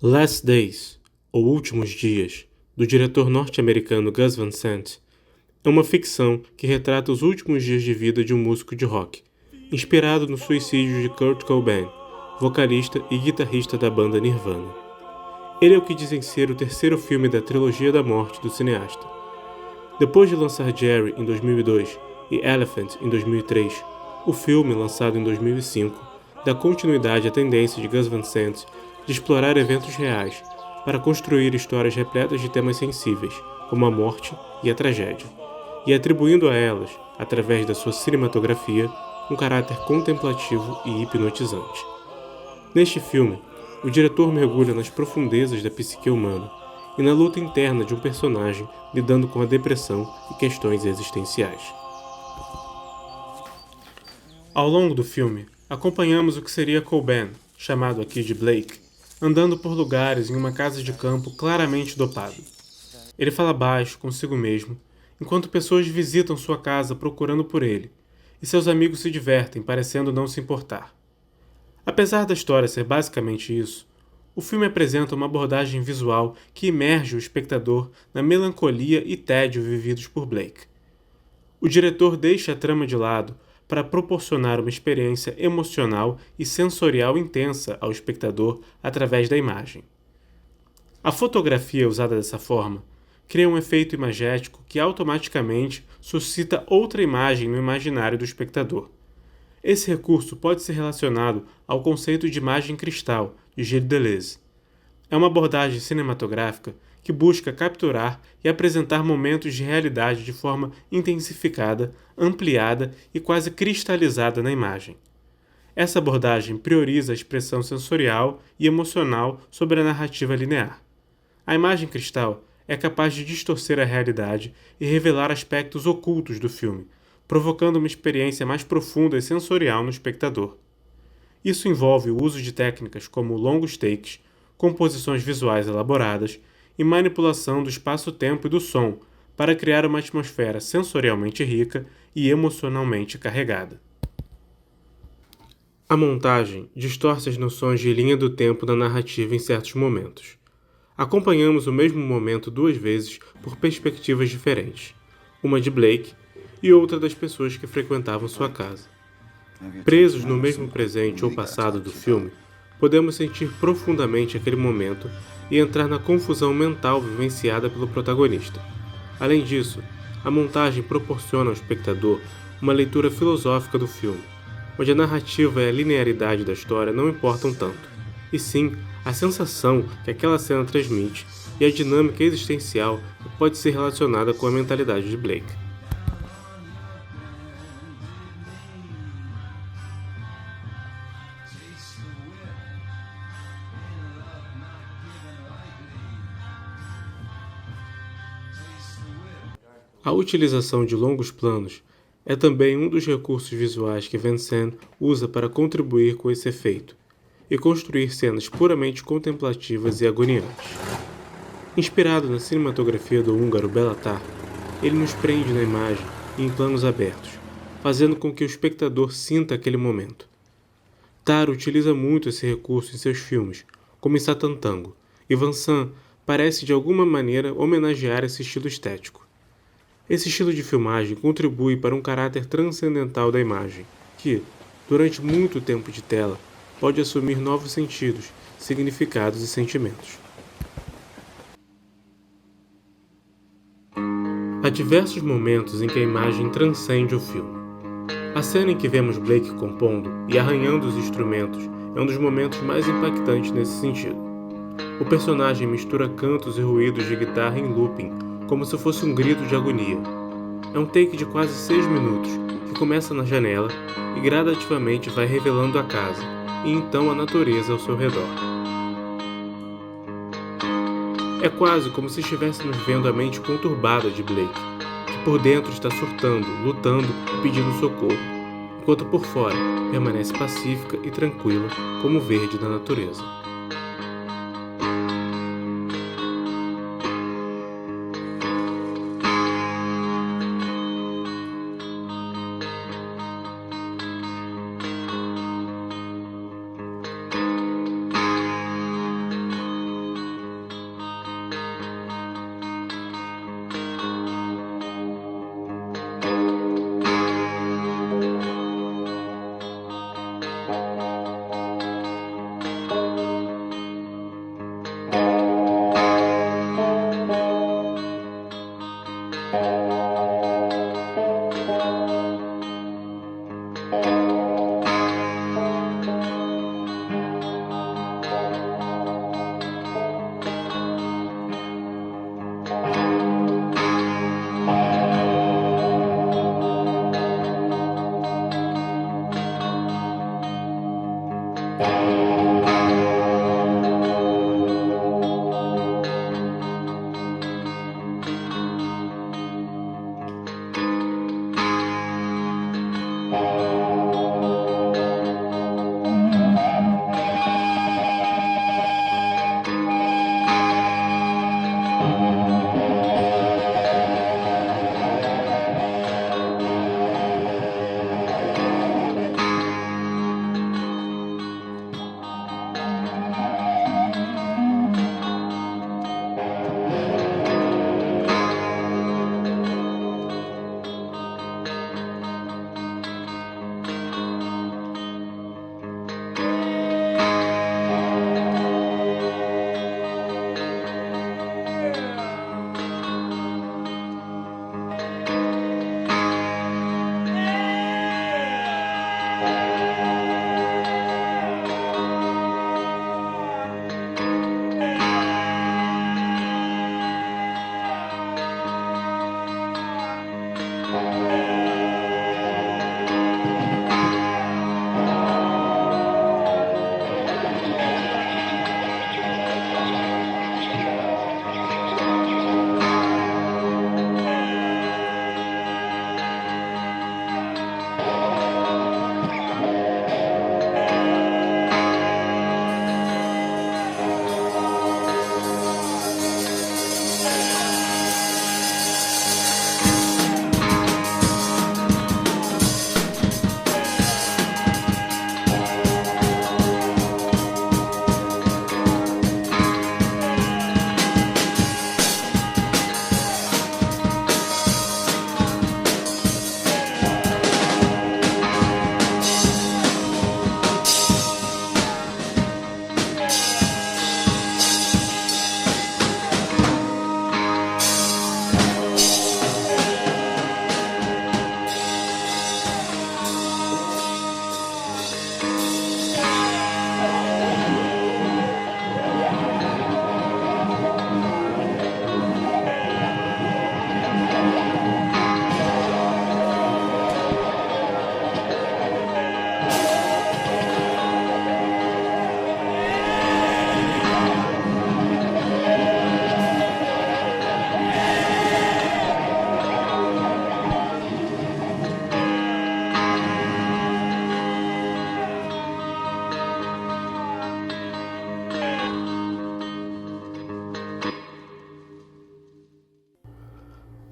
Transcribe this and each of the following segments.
Last Days, ou Últimos Dias, do diretor norte-americano Gus Van Sant, é uma ficção que retrata os últimos dias de vida de um músico de rock, inspirado no suicídio de Kurt Cobain, vocalista e guitarrista da banda Nirvana. Ele é o que dizem ser o terceiro filme da trilogia da morte do cineasta. Depois de lançar Jerry em 2002 e Elephant em 2003, o filme, lançado em 2005, dá continuidade à tendência de Gus Van Sant de explorar eventos reais para construir histórias repletas de temas sensíveis, como a morte e a tragédia, e atribuindo a elas, através da sua cinematografia, um caráter contemplativo e hipnotizante. Neste filme, o diretor mergulha nas profundezas da psique humana e na luta interna de um personagem lidando com a depressão e questões existenciais. Ao longo do filme, acompanhamos o que seria Cobain, chamado aqui de Blake, andando por lugares em uma casa de campo claramente dopado. Ele fala baixo consigo mesmo, enquanto pessoas visitam sua casa procurando por ele, e seus amigos se divertem, parecendo não se importar. Apesar da história ser basicamente isso, o filme apresenta uma abordagem visual que imerge o espectador na melancolia e tédio vividos por Blake. O diretor deixa a trama de lado para proporcionar uma experiência emocional e sensorial intensa ao espectador através da imagem. A fotografia usada dessa forma cria um efeito imagético que automaticamente suscita outra imagem no imaginário do espectador. Esse recurso pode ser relacionado ao conceito de imagem cristal de Gilles Deleuze. É uma abordagem cinematográfica que busca capturar e apresentar momentos de realidade de forma intensificada, ampliada e quase cristalizada na imagem. Essa abordagem prioriza a expressão sensorial e emocional sobre a narrativa linear. A imagem cristal é capaz de distorcer a realidade e revelar aspectos ocultos do filme, provocando uma experiência mais profunda e sensorial no espectador. Isso envolve o uso de técnicas como longos takes, composições visuais elaboradas e manipulação do espaço-tempo e do som para criar uma atmosfera sensorialmente rica e emocionalmente carregada. A montagem distorce as noções de linha do tempo da narrativa em certos momentos. Acompanhamos o mesmo momento duas vezes por perspectivas diferentes, uma de Blake e outra das pessoas que frequentavam sua casa. Presos no mesmo presente ou passado do filme, podemos sentir profundamente aquele momento e entrar na confusão mental vivenciada pelo protagonista. Além disso, a montagem proporciona ao espectador uma leitura filosófica do filme, onde a narrativa e a linearidade da história não importam tanto, e sim a sensação que aquela cena transmite e a dinâmica existencial que pode ser relacionada com a mentalidade de Blake. A utilização de longos planos é também um dos recursos visuais que Van Sant usa para contribuir com esse efeito e construir cenas puramente contemplativas e agoniantes. Inspirado na cinematografia do húngaro Béla Tarr, ele nos prende na imagem e em planos abertos, fazendo com que o espectador sinta aquele momento. Tarr utiliza muito esse recurso em seus filmes, como em Satan Tango, e Van Sant parece de alguma maneira homenagear esse estilo estético. Esse estilo de filmagem contribui para um caráter transcendental da imagem, que, durante muito tempo de tela, pode assumir novos sentidos, significados e sentimentos. Há diversos momentos em que a imagem transcende o filme. A cena em que vemos Blake compondo e arranhando os instrumentos é um dos momentos mais impactantes nesse sentido. O personagem mistura cantos e ruídos de guitarra em looping, como se fosse um grito de agonia. É um take de quase 6 minutos, que começa na janela e gradativamente vai revelando a casa, e então a natureza ao seu redor. É quase como se estivéssemos vendo a mente conturbada de Blake, que por dentro está surtando, lutando e pedindo socorro, enquanto por fora permanece pacífica e tranquila como o verde da natureza.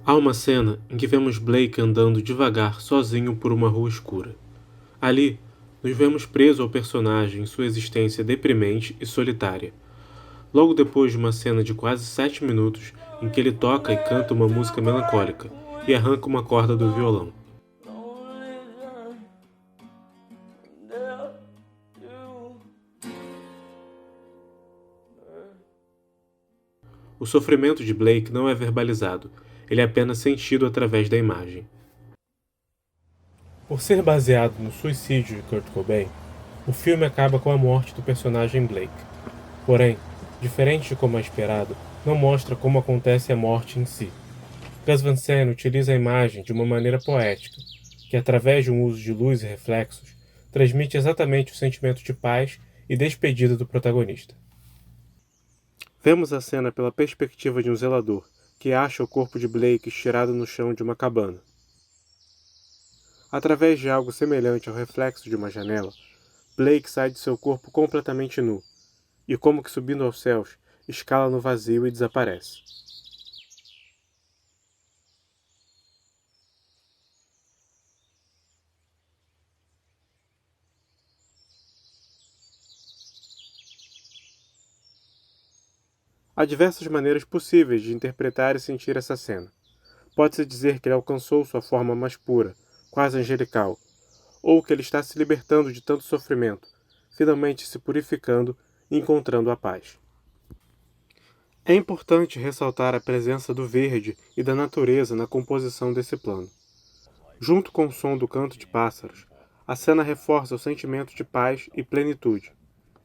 Há uma cena em que vemos Blake andando devagar sozinho por uma rua escura. Ali, nos vemos preso ao personagem em sua existência deprimente e solitária. Logo depois de uma cena de quase 7 minutos em que ele toca e canta uma música melancólica e arranca uma corda do violão. O sofrimento de Blake não é verbalizado, ele é apenas sentido através da imagem. Por ser baseado no suicídio de Kurt Cobain, o filme acaba com a morte do personagem Blake. Porém, diferente de como é esperado, não mostra como acontece a morte em si. Gus Van Sant utiliza a imagem de uma maneira poética, que através de um uso de luz e reflexos, transmite exatamente o sentimento de paz e despedida do protagonista. Vemos a cena pela perspectiva de um zelador, que acha o corpo de Blake estirado no chão de uma cabana. Através de algo semelhante ao reflexo de uma janela, Blake sai de seu corpo completamente nu, e como que subindo aos céus, escala no vazio e desaparece. Há diversas maneiras possíveis de interpretar e sentir essa cena. Pode-se dizer que ele alcançou sua forma mais pura, quase angelical, ou que ele está se libertando de tanto sofrimento, finalmente se purificando e encontrando a paz. É importante ressaltar a presença do verde e da natureza na composição desse plano. Junto com o som do canto de pássaros, a cena reforça o sentimento de paz e plenitude,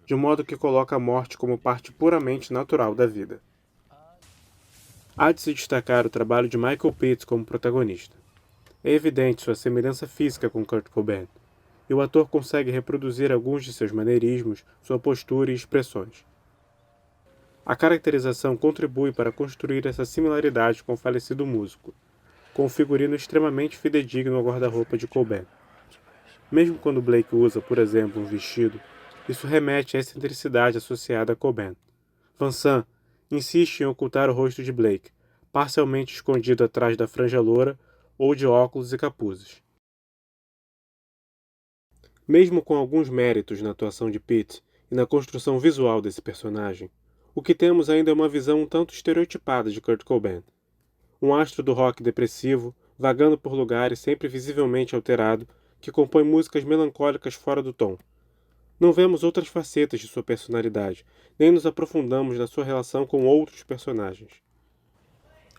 de modo que coloca a morte como parte puramente natural da vida. Há de se destacar o trabalho de Michael Pitts como protagonista. É evidente sua semelhança física com Kurt Cobain, e o ator consegue reproduzir alguns de seus maneirismos, sua postura e expressões. A caracterização contribui para construir essa similaridade com o falecido músico, com um figurino extremamente fidedigno ao guarda-roupa de Cobain. Mesmo quando Blake usa, por exemplo, um vestido, isso remete à excentricidade associada a Cobain. Van Sant insiste em ocultar o rosto de Blake, parcialmente escondido atrás da franja loura ou de óculos e capuzes. Mesmo com alguns méritos na atuação de Pete e na construção visual desse personagem, o que temos ainda é uma visão um tanto estereotipada de Kurt Cobain. Um astro do rock depressivo, vagando por lugares sempre visivelmente alterado, que compõe músicas melancólicas fora do tom. Não vemos outras facetas de sua personalidade, nem nos aprofundamos na sua relação com outros personagens.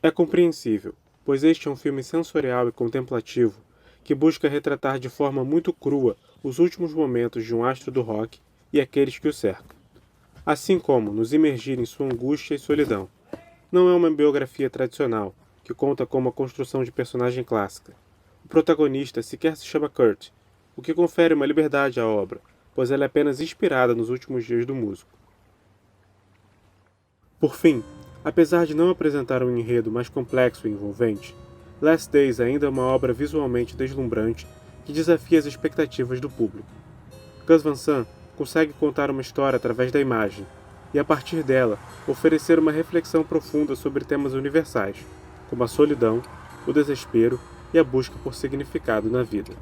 É compreensível, pois este é um filme sensorial e contemplativo que busca retratar de forma muito crua os últimos momentos de um astro do rock e aqueles que o cercam, assim como nos imergir em sua angústia e solidão. Não é uma biografia tradicional, que conta com uma construção de personagem clássica. O protagonista sequer se chama Kurt, o que confere uma liberdade à obra, pois ela é apenas inspirada nos últimos dias do músico. Por fim, apesar de não apresentar um enredo mais complexo e envolvente, Last Days ainda é uma obra visualmente deslumbrante que desafia as expectativas do público. Gus Van Sant consegue contar uma história através da imagem e, a partir dela, oferecer uma reflexão profunda sobre temas universais, como a solidão, o desespero e a busca por significado na vida.